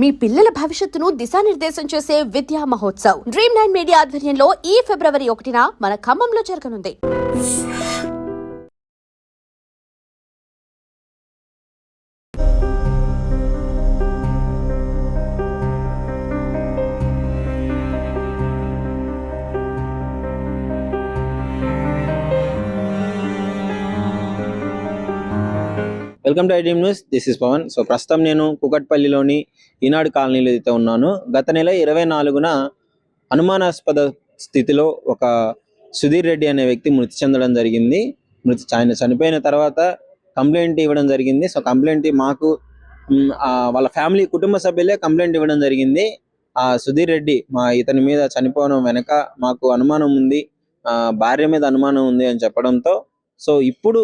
మీ పిల్లల భవిష్యత్తును దిశానిర్దేశం చేసే విద్యా మహోత్సవ్ Dream9 మీడియా ఆధ్వర్యంలో ఈ ఫిబ్రవరి 1న మన ఖమ్మంలో జరగనుంది. Welcome to iDream news. This is Pavan. So ప్రస్తుతం నేను కూకట్పల్లిలోని ఈనాడు కాలనీలో అయితే ఉన్నాను. గత నెల 24న అనుమానాస్పద స్థితిలో ఒక సుధీర్ రెడ్డి అనే వ్యక్తి మృతి చెందడం జరిగింది. ఆయన చనిపోయిన తర్వాత కంప్లైంట్ ఇవ్వడం జరిగింది. సో కంప్లైంట్ మాకు వాళ్ళ ఫ్యామిలీ కుటుంబ సభ్యులే కంప్లైంట్ ఇవ్వడం జరిగింది. సుధీర్ రెడ్డి ఇతని మీద చనిపోవడం వెనక మాకు అనుమానం ఉంది, భార్య మీద అనుమానం ఉంది అని చెప్పడంతో సో ఇప్పుడు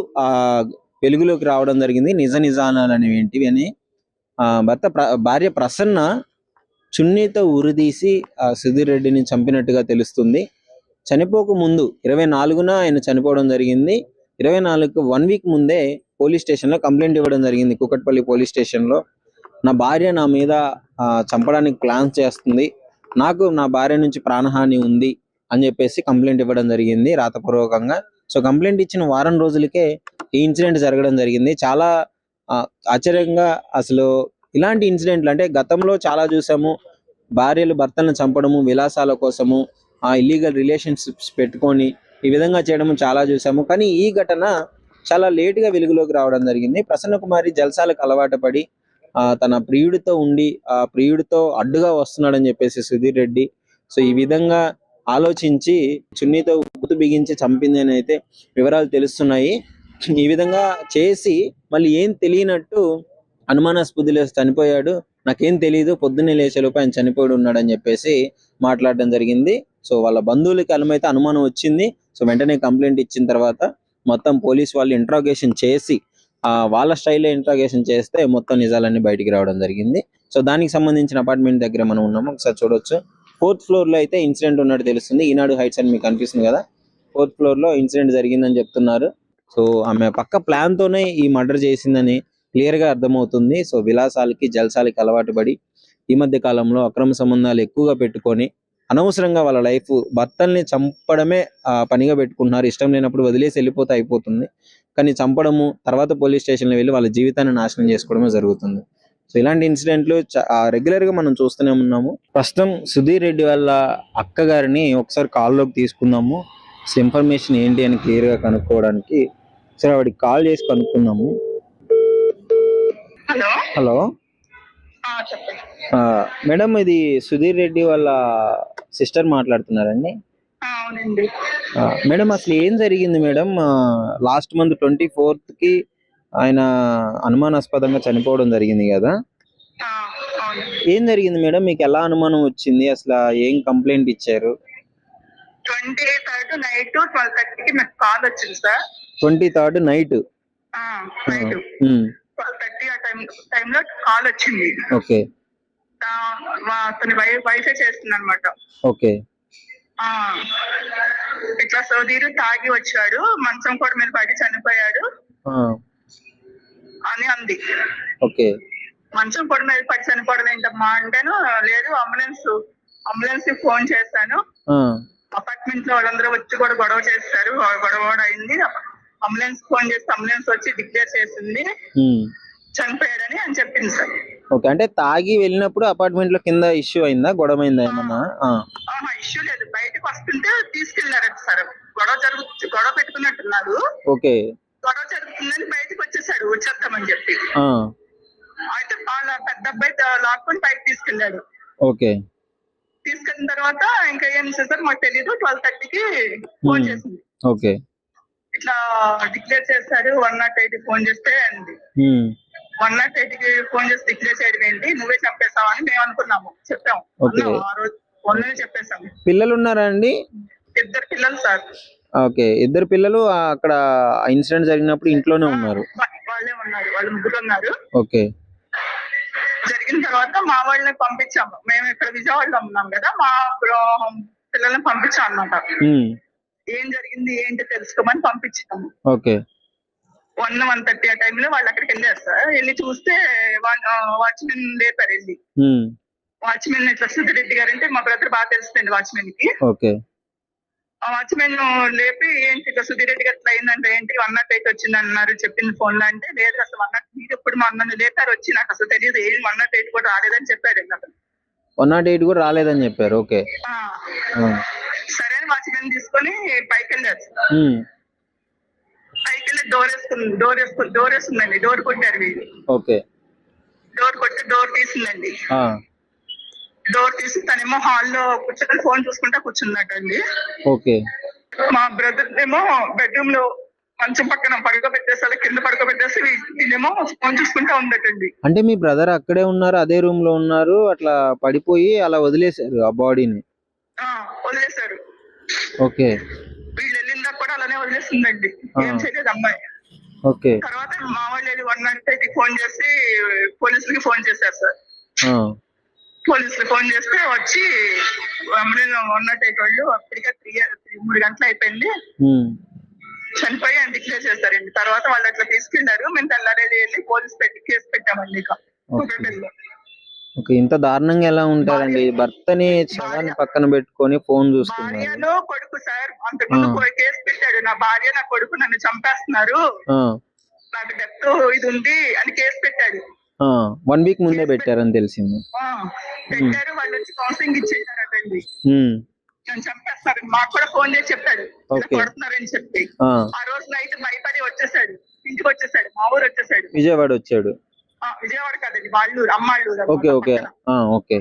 వెలుగులోకి రావడం జరిగింది. నిజాలు అనేవి ఏంటివి అని భార్య ప్రసన్న చున్నీతో ఉరిదీసి సుధీర్ రెడ్డిని చంపినట్టుగా తెలుస్తుంది. చనిపోక ముందు 24న ఆయన చనిపోవడం జరిగింది. 24కు 1 వీక్ ముందే పోలీస్ స్టేషన్ లో కంప్లైంట్ ఇవ్వడం జరిగింది. కూకట్పల్లి పోలీస్ స్టేషన్ లో నా భార్య నా మీద చంపడానికి ప్లాన్ చేస్తుంది, నాకు నా భార్య నుంచి ప్రాణహాని ఉంది అని చెప్పేసి కంప్లైంట్ ఇవ్వడం జరిగింది రాతపూర్వకంగా. సో కంప్లైంట్ ఇచ్చిన వారం రోజులకే ఈ ఇన్సిడెంట్ జరగడం జరిగింది. చాలా ఆశ్చర్యంగా, అసలు ఇలాంటి ఇన్సిడెంట్లు అంటే గతంలో చాలా చూసాము. భార్యలు భర్తలను చంపడము, విలాసాల కోసము, ఇల్లీగల్ రిలేషన్షిప్స్ పెట్టుకొని ఈ విధంగా చేయడము చాలా చూసాము. కానీ ఈ ఘటన చాలా లేటుగా వెలుగులోకి రావడం జరిగింది. ప్రసన్న కుమారి జల్సాలకు అలవాటు పడి తన ప్రియుడితో ఉండి ఆ ప్రియుడితో అడ్డుగా వస్తున్నాడని చెప్పేసి సుధీర్ రెడ్డి సో ఈ విధంగా ఆలోచించి చున్నీతో గుర్తు బిగించి చంపింది అని అయితే వివరాలు తెలుస్తున్నాయి. ఈ విధంగా చేసి మళ్ళీ ఏం తెలియనట్టు అనుమానాస్పదిలో చనిపోయాడు, నాకేం తెలియదు, పొద్దున్నే లేచేలోపు ఆయన చనిపోయి ఉన్నాడు అని చెప్పేసి మాట్లాడడం జరిగింది. సో వాళ్ళ బంధువులకి అలమైతే అనుమానం వచ్చింది. సో వెంటనే కంప్లైంట్ ఇచ్చిన తర్వాత మొత్తం పోలీస్ వాళ్ళు ఇంట్రాగేషన్ చేసి వాళ్ళ స్టైల్లో ఇంట్రాగేషన్ చేస్తే మొత్తం నిజాలన్నీ బయటికి రావడం జరిగింది. సో దానికి సంబంధించిన అపార్ట్మెంట్ దగ్గర మనం ఉన్నాము, ఒకసారి చూడొచ్చు. 4th ఫ్లోర్ లో అయితే ఇన్సిడెంట్ ఉన్నట్టు తెలుస్తుంది. ఈనాడు హైట్స్ అని మీకు కనిపిస్తుంది కదా, 4th ఫ్లోర్ లో ఇన్సిడెంట్ జరిగిందని చెప్తున్నారు. సో ఆమె పక్క ప్లాన్ తోనే ఈ మర్డర్ చేసిందని క్లియర్ గా అర్థమవుతుంది. సో విలాసాలకి జల్సాలకి అలవాటు పడి ఈ మధ్య కాలంలో అక్రమ సంబంధాలు ఎక్కువగా పెట్టుకొని అనవసరంగా వాళ్ళ లైఫ్, భర్తల్ని చంపడమే పనిగా పెట్టుకుంటున్నారు. ఇష్టం లేనప్పుడు వదిలేసి వెళ్ళిపోతే అయిపోతుంది, కానీ చంపడము, తర్వాత పోలీస్ స్టేషన్లో వెళ్ళి వాళ్ళ జీవితాన్ని నాశనం చేసుకోవడమే జరుగుతుంది. సో ఇలాంటి ఇన్సిడెంట్లు రెగ్యులర్ గా మనం చూస్తూనే ఉన్నాము. ప్రస్తుతం సుధీర్ రెడ్డి వాళ్ళ అక్క గారిని ఒకసారి కాల్లోకి తీసుకుందాము. ఇన్ఫర్మేషన్ ఏంటి అని క్లియర్ గా కనుక్కోవడానికి సరే వాడికి కాల్ చేసి కనుక్కుందాము. హలో మేడం, ఇది సుధీర్ రెడ్డి వాళ్ళ సిస్టర్ మాట్లాడుతున్నారండి. అవునండి మేడం, అసలు ఏం జరిగింది మేడం? లాస్ట్ మంత్ 24th కి ఆయన అనుమానాస్పదంగా చనిపోవడం జరిగింది కదా, ఏం జరిగింది మేడం? మీకు ఎలా అనుమానం వచ్చింది? అసలు ఏం కంప్లైంట్ ఇచ్చారు? 23rd నైట్ 12:30కి నాకు కాల్ వచ్చింది సార్. 23rd నైట్ 12:30 ఆ టైంలో కాల్ వచ్చింది. ఓకే. అతని వైఫే చేస్తుంది అనమాట. ఓకే. ఇట్లా సుధీర్ తాగి వచ్చాడు, మంచం కూడా మీద పడి చనిపోయాడు అని అంది. ఓకే. మంచం కూడా మీద పడి చనిపోవడం ఏంటమ్మా అంటేను, లేదు అంబులెన్స్ ఫోన్ చేశాను, అపార్ట్మెంట్ లో వాళ్ళందరూ వచ్చి కూడా గొడవ చేస్తారు, గొడవ అయింది, అంబులెన్స్ ఫోన్ చేస్తే అంబులెన్స్ వచ్చి డిక్లేర్ చేసింది, చనిపోయాడని అని చెప్పింది సార్. ఓకే. అంటే తాగి వెళ్ళినప్పుడు అపార్ట్మెంట్ లో కింద ఇష్యూ అయిందా, గొడవ అయిందా ఏమన్నా? ఇష్యూ లేదు, బయటకు వస్తుంటే తీసుకెళ్లారట సార్. గొడవ పెట్టుకున్నట్టున్నారు. ఓకే. గొడవ జరుగుతుందని బయటకు వచ్చేద్దామని చెప్పి అయితే వాళ్ళ పెద్ద అబ్బాయి లాక్కొని బయటకు తీసుకెళ్లాడు. ఓకే. తీసుకెళ్ళిన తర్వాత ఇంకా ఏం చేశారు మాకు తెలియదు, 12:30కి ఫోన్ చేసింది. ఓకే. ఇట్లా డిక్లేర్ చేశారు, 108కి ఫోన్ చేస్తే అండి. 108కి ఫోన్ చేసి డిక్లేర్ చేయడం ఏంటి, నువ్వే చంపేస్తావు అని మేము అనుకున్నాము, చెప్పాము. ఆ రోజు ఫోన్లోనే చెప్పేసాము. పిల్లలు ఉన్నారా అండి? 2 పిల్లలు సార్. ఓకే. 2 పిల్లలు అక్కడ ఇన్సిడెంట్ జరిగినప్పుడు ఇంట్లోనే ఉన్నారు? వాళ్ళే ఉన్నారు, వాళ్ళు 3 ఉన్నారు. ఓకే. జరిగిన తర్వాత మా వాళ్ళని పంపించాము. మేము ఇక్కడ విజయవాడలో ఉన్నాం కదా, మా పిల్లల్ని పంపించాం అన్నమాట. ఏం జరిగింది ఏంటి తెలుసుకోమని పంపించాము. ఓకే. 1:30 ఆ టైంలో వాళ్ళు అక్కడికి వెళ్ళారు సార్. వెళ్ళి చూస్తే వాచ్మెన్ లేపారు వెళ్ళి. వాచ్మెన్ ఇట్లా సుధిరెడ్డి గారు అంటే మా బ్రదర్ బాగా తెలుస్తుంది వాచ్మెన్ కి. ఓకే. ఆ వాచ్మెన్ లేపి ఏంటి ఇట్లా సుధిరెడ్డి గారు ఇట్లా అయిందంటే ఏంటి 108 వచ్చింది అన్నారు చెప్పింది ఫోన్ లో అంటే, లేదు అసలు 108 మీరు ఎప్పుడు మా నన్ను లేపారు వచ్చి నాకు అసలు తెలియదు, ఏం 108 కూడా రాలేదని చెప్పారండి అతను. 108 కూడా రాలేదని చెప్పారు. ఓకే. సరే అని వాచ్మెన్ తీసుకొని పైకి వెళ్ళారు. పైకి వెళ్ళి డోర్ వేస్తుందండి. డోర్ కొట్టారు వీళ్ళు. ఓకే. డోర్ కొట్టి డోర్ తీసిందండి. డోర్ తీసి తనేమో హాల్లో కూర్చొని ఫోన్ చూసుకుంటా కూర్చున్నట్టండి. ఓకే. మా బ్రదర్ ఏమో బెడ్రూమ్ లో మంచం పక్కన పడుకోబెట్టేసి కింద పడుకోబెట్టేసి వీళ్ళేమో ఫోన్ చూసుకుంటా ఉందటండి. అంటే మీ బ్రదర్ అక్కడే ఉన్నారు, అదే రూమ్ లో ఉన్నారు, అట్లా పడిపోయి అలా వదిలేశారు ఆ బాడీని? వదిలేశారు. ఓకే. వీళ్ళు వెళ్ళిందా కూడా అలానే వదిలేసిందండి. ఏం చేయలేదు అమ్మాయి. ఓకే. తర్వాత మా వాళ్ళు 108కి ఫోన్ చేసి పోలీసులకి ఫోన్ చేశారు సార్. పోలీసులు ఫోన్ చేస్తే వచ్చి 108 వాళ్ళు అప్పటికే 3 గంటలు అయిపోయింది చనిపోయి అని డిక్లేర్ చేస్తారండి. తర్వాత వాళ్ళు అట్లా తీసుకెళ్లారు. మేము తెల్లారేది వెళ్ళి కేసు పెట్టామండి. ఇక ఇంత దారుణంగా ఎలా ఉంటారండి? భర్తని శవాన్ని పక్కన పెట్టుకొని ఫోన్ చూస్తున్నారు. భార్యలో కొడుకు సార్ అంతకుముందు కేసు పెట్టాడు. నా భార్య నా కొడుకు నన్ను చంపేస్తున్నారు, నాకు డెత్ ఇది ఉంది అని కేసు పెట్టాడు. 1 వీక్ ముందే పెట్టారని తెలిసింది. పెట్టారు. వాళ్ళు వచ్చి కౌన్సిలింగ్ ఇచ్చేసారటండి. నేను చంపేస్తారు మాకు కూడా ఫోన్ చేసి చెప్పాడు కొడుతున్నారని చెప్పి. ఆ రోజు నైట్ భయపడి వచ్చేసాడు, ఇంటికి వచ్చేసాడు, మా ఊరు వచ్చేసాడు. విజయవాడ వచ్చాడు? విజయవాడ కాదండి, వాళ్ళూరు, అమ్మాళ్ళూరు. ఓకే. ఓకే. ఓకే.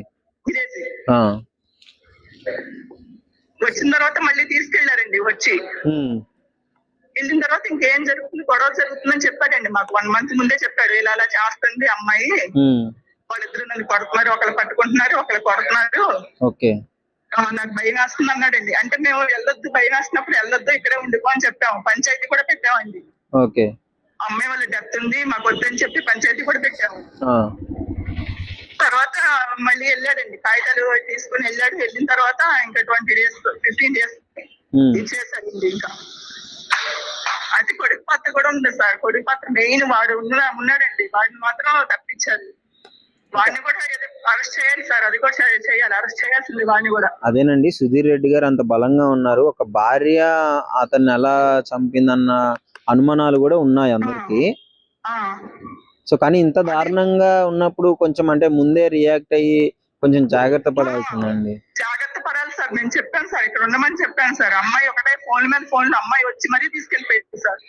వచ్చిన తర్వాత మళ్ళీ తీసుకెళ్లారండి. వచ్చి వెళ్ళిన తర్వాత ఇంకేం జరుగుతుంది, గొడవ జరుగుతుందని చెప్పాడండి మాకు. 1 మంత్ ముందే చెప్పాడు, ఇలా అలా చేస్తుంది అమ్మాయి, వాళ్ళిద్దరు నన్ను కొడుతున్నారు, ఒకళ్ళు పట్టుకుంటున్నారు, ఒకళ్ళు కొడుతున్నారు, నాకు భయం వేస్తుంది అన్నాడండి. అంటే మేము వెళ్ళొద్దు, భయం వేసినప్పుడు వెళ్ళొద్దు, ఇక్కడే ఉండిపో అని చెప్పాము. పంచాయతీ కూడా పెట్టామండి. అమ్మాయి వాళ్ళ డెత్ ఉంది మాకు వద్దని చెప్పి పంచాయతీ కూడా పెట్టాము. తర్వాత మళ్ళీ వెళ్ళాడండి, కాగితాలు తీసుకుని వెళ్ళాడు. వెళ్ళిన తర్వాత ఇంకా 20 days 15 days ఇచ్చేసాడండి. ఇంకా అది కొడుకు పాత్ర కూడా ఉంది సార్. కొడుకు పాత్ర మెయిన్ వాడు ఉన్నాడండి, వాడిని మాత్రం తప్పించారు. వాడిని కూడా అరెస్ట్ చేయాలి సార్, అది కూడా చేయాలి, అరెస్ట్ చేయాల్సింది వాడిని కూడా. అదేనండి, సుధీర్ రెడ్డి గారు అంత బలంగా ఉన్నారు. ఒక భార్య అతన్ని ఎలా చంపిందన్న అనుమానాలు కూడా ఉన్నాయి అందరికి. సో కానీ ఇంత దారుణంగా ఉన్నప్పుడు కొంచెం అంటే ముందే రియాక్ట్ అయ్యి కొంచెం జాగ్రత్త పడాల్సిందండి. జాగ్రత్త పడాలి సార్. నేను చెప్పాను సార్, ఇక్కడ ఉండమని చెప్పాను సార్. అమ్మాయి ఒకటే ఫోన్ మీద ఫోన్ అమ్మాయి వచ్చి మరీ తీసుకెళ్లిపోయింది సార్.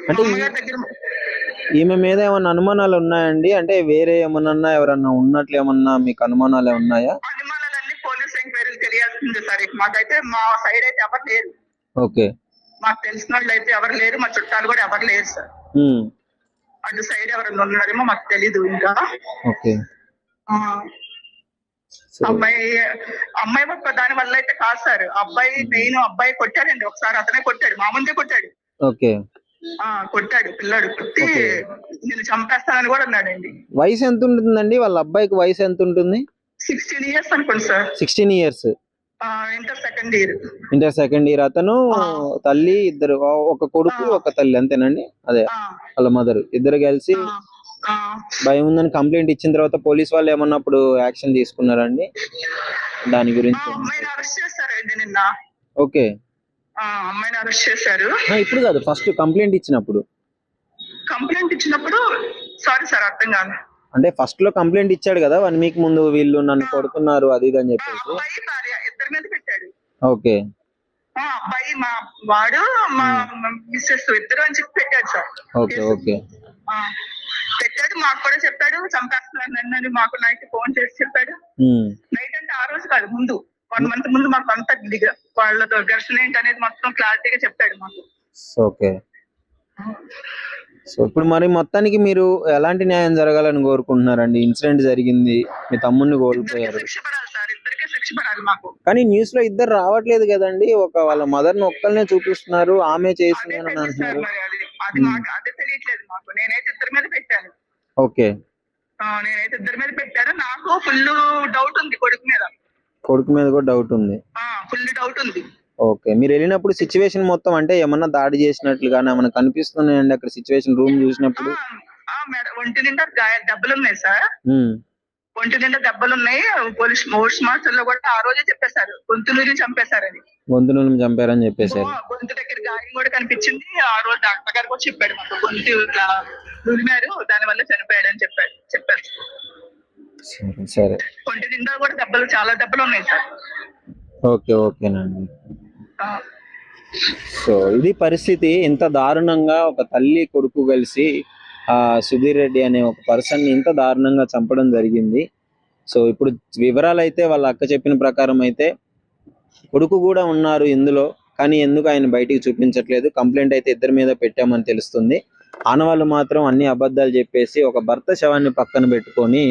అంటే ఈమె మీద ఏమన్నా అనుమానాలు ఉన్నాయండి? అంటే వేరే ఏమన్నా ఎవరన్నా ఉన్నట్లు ఏమన్నా మీకు అనుమానాలు ఉన్నాయా? అనుమానాలన్నీ పోలీస్ ఎంక్వైరీలు తెలియాల్సిందే సార్. మాకైతే మా సైడ్ అయితే ఎవరు లేరు. ఓకే. మాకు తెలిసిన వాళ్ళు అయితే ఎవరు లేరు, మా చుట్టాలు కూడా ఎవరు లేరు సార్. అటు సైడ్ ఎవరైనా ఉన్నారేమో మాకు తెలీదు ఇంకా. ఓకే. అమ్మాయి ఒక్క దాని వల్ల అయితే కాదు సార్. అబ్బాయి మెయిన్ అబ్బాయి కొట్టాడండి ఒకసారి, అతనే కొట్టాడు, మా ముందే కొట్టాడు. ఓకే. కొట్టాడు పిల్లాడు, కొట్టి నేను చంపేస్తానని కూడా అన్నాడండి. వయసు ఎంత ఉంటుందండి వాళ్ళ అబ్బాయికి? వయసు ఎంత ఉంటుంది? 16 years అనుకోండి sir. 16 years. Inter second year. అతను తల్లి ఇద్దరు, ఒక కొడుకు ఒక తల్లి అంతేనండి? అదే వాళ్ళ మదర్ ఇద్దరు కలిసి భయం ఉందని కంప్లైంట్ ఇచ్చిన తర్వాత పోలీస్ వాళ్ళు ఏమన్నప్పుడు యాక్షన్ తీసుకున్నారండి దాని గురించి? అమ్మాయిని అరెస్ట్ చేశారండి నిన్న. ఓకే. అమ్మాయిని అరెస్ట్ చేశారు. ఇప్పుడు కాదు, ఫస్ట్ కంప్లైంట్ ఇచ్చినప్పుడు సారీ సార్ అర్థం కాదు. అంటే ఫస్ట్ లో కంప్లైంట్ ఇచ్చాడు కదా 1 week ముందు, వీళ్ళు నన్ను కొడుతున్నారు అది ఇది అని చెప్పేసి. అబ్బాయి భార్య ఇద్దరి మీద పెట్టాడు. ఓకే. అబ్బాయి వాడు మా మిస్సెస్ ఇద్దరు అని చెప్పి పెట్టాడు సార్. ఓకే. ఓకే. పెట్టాడు, మాకు కూడా చెప్పాడు చంపేస్తున్నాను. మాకు నైట్ ఫోన్ చేసి చెప్పాడు. నైట్ అంటే ఆ రోజు కాదు, ముందు 1 month ముందు మాకు అంత వాళ్ళతో ఘర్షణ ఏంటి అనేది మొత్తం క్లారిటీగా చెప్పాడు మాకు. ఓకే. సో ఇప్పుడు మరి మొత్తానికి మీరు ఎలాంటి న్యాయం జరగాలని కోరుకుంటున్నారండి? ఇన్సిడెంట్ జరిగింది, మీ తమ్ముడిని కోల్పోయారు, కానీ న్యూస్ లో ఇద్దరు రావట్లేదు కదండి. వాళ్ళ మదర్ ని ఒక్కళ్ళనే చూపిస్తున్నారు, ఆమె చేసింది అని అంటున్నారు. అది మాకు అదే తెలియట్లేదు మాకు. నేనైతే ఇద్దరి మీద పెట్టాను. ఓకే. నేనైతే ఇద్దరి మీద పెట్టాను. నాకు ఫుల్ డౌట్ ఉంది కొడుకు మీద కూడా డౌట్ ఉంది. ఫుల్ డౌట్ ఉంది. ఓకే. మీరు వెళ్ళినప్పుడు సిచ్యువేషన్ మొత్తం అంటే ఏమన్నా దాడి చేసినట్లుగా ఏమన్నా కనిపిస్తున్నాయండి అక్కడ సిచ్యువేషన్ రూమ్ చూసినప్పుడు? ఒంటి నిండా దెబ్బలు ఉన్నాయి సార్. ఉమ్, ఒంటి నిండా దెబ్బలు ఉన్నాయి. పోస్ట్ మాస్టర్ లో కూడా ఆ రోజే చెప్పేశారు గొంతులు చంపేశారని. గొంతులను చంపారని చెప్పేశారు. గొంతు దగ్గర గాయం కూడా కనిపించింది. ఆ రోజు డాక్టర్ గారు కూడా చెప్పాడు మాకు గొంతు ఇట్లా దులిమారు, దాని వల్ల చనిపోయాడు అని చెప్పారు. సరే సరే. ఒంటి నిండా కూడా చాలా దెబ్బలు ఉన్నాయి సార్. ఓకే ఓకేనండి. ఆ, సో ఇది పరిస్థితి. ఇంత దారుణంగా ఒక తల్లి కొడుకు కలిసి సుధీర్ రెడ్డి అనే ఒక పర్సన్ ని ఇంత దారుణంగా చంపడం జరిగింది. సో ఇప్పుడు వివరాలు అయితే వాళ్ళ అక్క చెప్పిన ప్రకారం అయితే కొడుకు కూడా ఉన్నారు ఇందులో, కానీ ఎందుకు ఆయన బయటికి చూపించట్లేదు. కంప్లైంట్ అయితే ఇద్దరి మీద పెట్టామని తెలుస్తుంది. ఆనవాళ్ళు మాత్రం అన్ని అబద్ధాలు చెప్పేసి ఒక భర్త శవాన్ని పక్కన పెట్టుకొని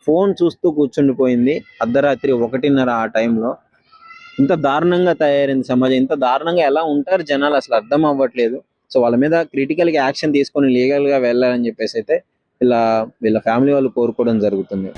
ఫోన్ చూస్తూ కూర్చుండిపోయింది అర్ధరాత్రి 1:30 ఆ టైంలో. ఇంత దారుణంగా తయారైంది సమాజం. ఇంత దారుణంగా ఎలా ఉంటారు జనాలు అసలు అర్థం అవ్వట్లేదు. సో వాళ్ళ మీద క్రిటికల్ గా యాక్షన్ తీసుకొని లీగల్ గా వెళ్ళాలని చెప్పేసి అయితే వీళ్ళ ఫ్యామిలీ వాళ్ళు కోరుకోవడం జరుగుతుంది.